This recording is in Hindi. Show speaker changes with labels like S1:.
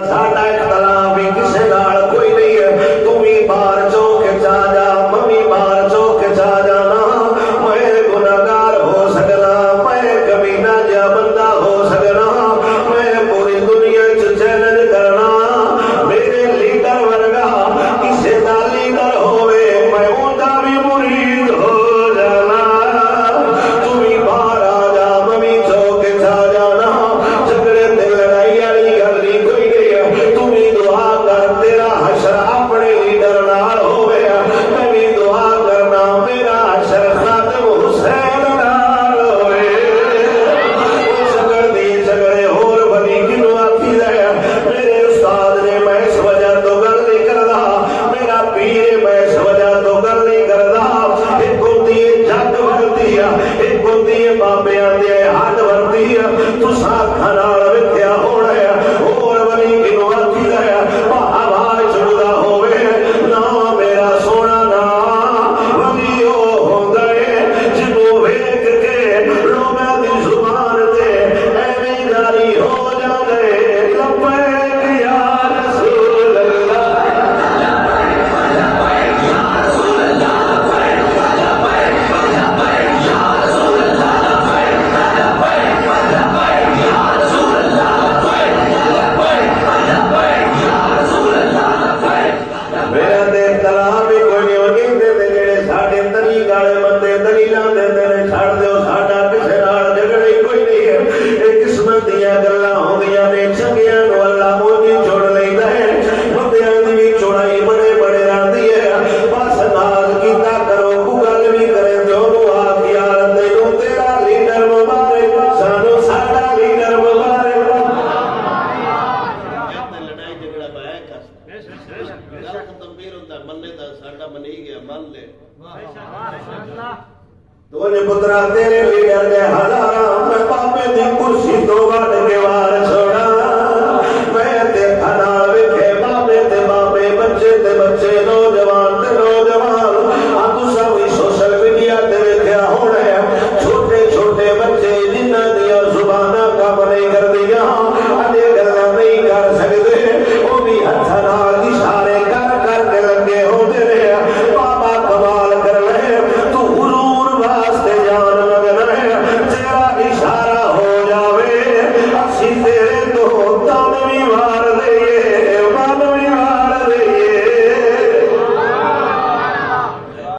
S1: साडा इख्तलाफ ही किसे नाल कोई नहीं है। तू भी बाहर चौके चा जा, मैं भी बाहर चौके चा जाना। मैं गुनाहगार हो सकना, मैं कमीना जा बंदा हो सकना, मैं पूरी दुनिया च चैलेंज करना। मेरे लीडर वर्गा किसे दा लीडर होवे, मैं उनका भी मुरीद हो जाना। तू भी बाहर आ जा, मैं भी चौके चा जाना। झगड़े ते लड़ाई वाली गल नहीं कोई नहीं है। तू भी दुआ कर तेरा हशर अपने लीडर नाल होवे। मैं भी दुआ करना मेरा हशर खातिम हुसैन नाल होवे। झगड़ दी झगड़े होर बनी किनू आखी दे। मेरे उस्ताद ने मैं इस वजह तो गल नहीं करदा, मेरा पीर मैं इस वजह तो गल नहीं करदा। एक होती है जग वरती है, एक होती है बाबियां दे हद वरती है। तुसां अखां नाल वेखिया होना है, होर बनी किनू आखी दे। आवाज छुड़दा होवे ना मेरा सोना ना वली ओ होंदा है जिन्नू वेख के लोगां दी जुबान ते एवें जारी हो जांदे। लब्बैक या रसूल अल्लाह, मेरा ते इख्तलाफ ही कोई नहीं। होनी ते जेड़े साडे तरीक वाले बंदे दलीलां देंदे ने छड़ दिओ, साडा किसे नाल झगड़ा ही कोई नहीं है। इह किस्मत दीयां गल्लां होंदियां ने, चंगियां नूं अल्लाह मोजी छोड़ लैंदा है, बंदियां दी भी चौड़ाई बड़े बड़े रहिंदी है। बस नाज कीता करो, कोई गल भी करे ते ओनूं आख यार तैनूं तेरा लीडर मुबारक, सानूं साडा लीडर मुबारक।
S2: लड़ाई झगड़ा पाया कर गल खत्म फिर होता मन्ने दा साडा मनी गया मान ले।
S1: दोने पुत्रा तेरे लीडर दे हजारां, मैं बाबे दी कुर्सी तो